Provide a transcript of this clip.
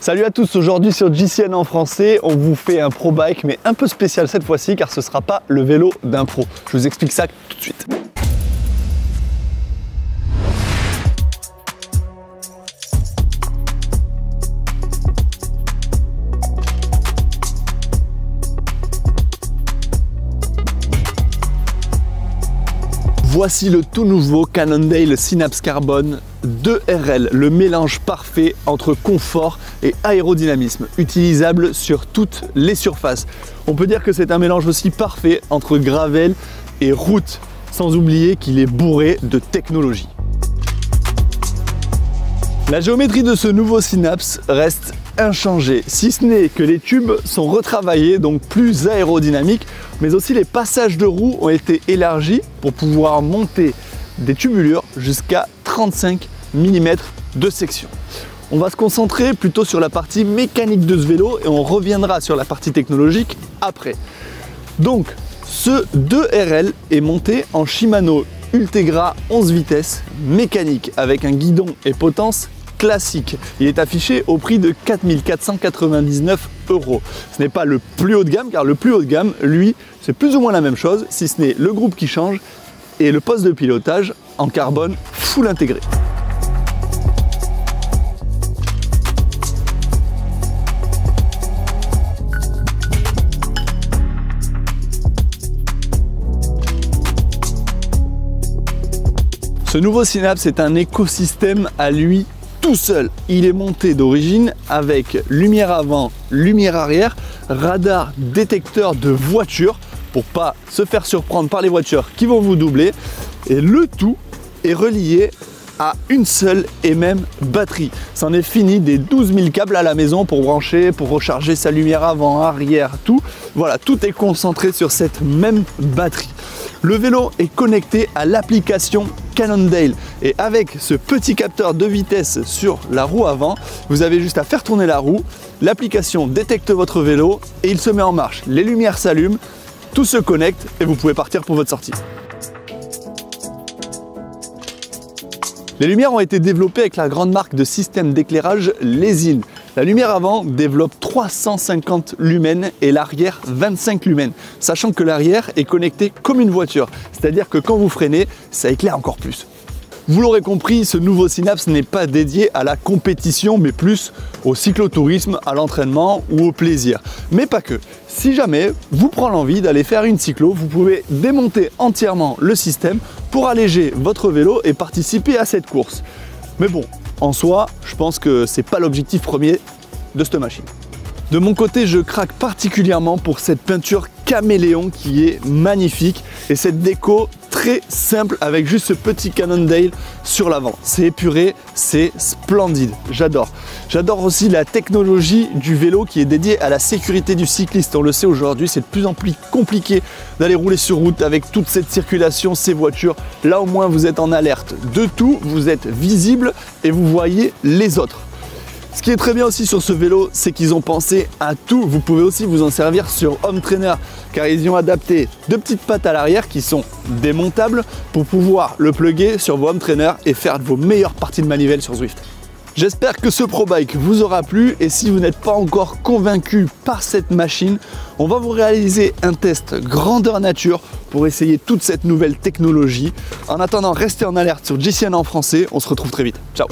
Salut à tous, aujourd'hui sur JCN en français, on vous fait un pro bike mais un peu spécial cette fois-ci car ce ne sera pas le vélo d'un pro. Je vous explique ça tout de suite. Voici le tout nouveau Cannondale Synapse Carbon 2RL, le mélange parfait entre confort et aérodynamisme, utilisable sur toutes les surfaces. On peut dire que c'est un mélange aussi parfait entre gravel et route, sans oublier qu'il est bourré de technologie. La géométrie de ce nouveau Synapse reste inchangée, si ce n'est que les tubes sont retravaillés, donc plus aérodynamiques, mais aussi les passages de roues ont été élargis pour pouvoir monter des tubulures jusqu'à 35 mm de section. On va se concentrer plutôt sur la partie mécanique de ce vélo et on reviendra sur la partie technologique après. Donc ce 2RL est monté en Shimano Ultegra 11 vitesses mécanique avec un guidon et potence classique. Il est affiché au prix de 4 499 €. Ce n'est pas le plus haut de gamme car le plus haut de gamme, lui, c'est plus ou moins la même chose, si ce n'est le groupe qui change et le poste de pilotage en carbone full intégré. Ce nouveau Synapse est un écosystème à lui tout seul. Il est monté d'origine avec lumière avant, lumière arrière, radar détecteur de voiture pour pas se faire surprendre par les voitures qui vont vous doubler. Et le tout est relié à une seule et même batterie. C'en est fini des 12 000 câbles à la maison pour brancher, pour recharger sa lumière avant, arrière, tout. Voilà, tout est concentré sur cette même batterie. Le vélo est connecté à l'application Cannondale et avec ce petit capteur de vitesse sur la roue avant, vous avez juste à faire tourner la roue, l'application détecte votre vélo et il se met en marche. Les lumières s'allument, tout se connecte et vous pouvez partir pour votre sortie. Les lumières ont été développées avec la grande marque de système d'éclairage Lesin. La lumière avant développe 350 lumens et l'arrière 25 lumens, sachant que l'arrière est connecté comme une voiture, c'est-à-dire que quand vous freinez, ça éclaire encore plus. Vous l'aurez compris, ce nouveau Synapse n'est pas dédié à la compétition, mais plus au cyclotourisme, à l'entraînement ou au plaisir. Mais pas que. Si jamais vous prend l'envie d'aller faire une cyclo, vous pouvez démonter entièrement le système pour alléger votre vélo et participer à cette course. Mais bon, en soi, je pense que c'est pas l'objectif premier de cette machine. De mon côté, je craque particulièrement pour cette peinture caméléon qui est magnifique et cette déco très simple avec juste ce petit Cannondale sur l'avant. C'est épuré, c'est splendide, j'adore. J'adore aussi la technologie du vélo qui est dédiée à la sécurité du cycliste. On le sait aujourd'hui, c'est de plus en plus compliqué d'aller rouler sur route avec toute cette circulation, ces voitures. Là au moins vous êtes en alerte de tout, vous êtes visible et vous voyez les autres. Ce qui est très bien aussi sur ce vélo, c'est qu'ils ont pensé à tout. Vous pouvez aussi vous en servir sur home trainer car ils y ont adapté deux petites pattes à l'arrière qui sont démontables pour pouvoir le plugger sur vos home trainer et faire vos meilleures parties de manivelle sur Zwift. J'espère que ce pro bike vous aura plu et si vous n'êtes pas encore convaincu par cette machine, on va vous réaliser un test grandeur nature pour essayer toute cette nouvelle technologie. En attendant, restez en alerte sur JCN en français. On se retrouve très vite. Ciao!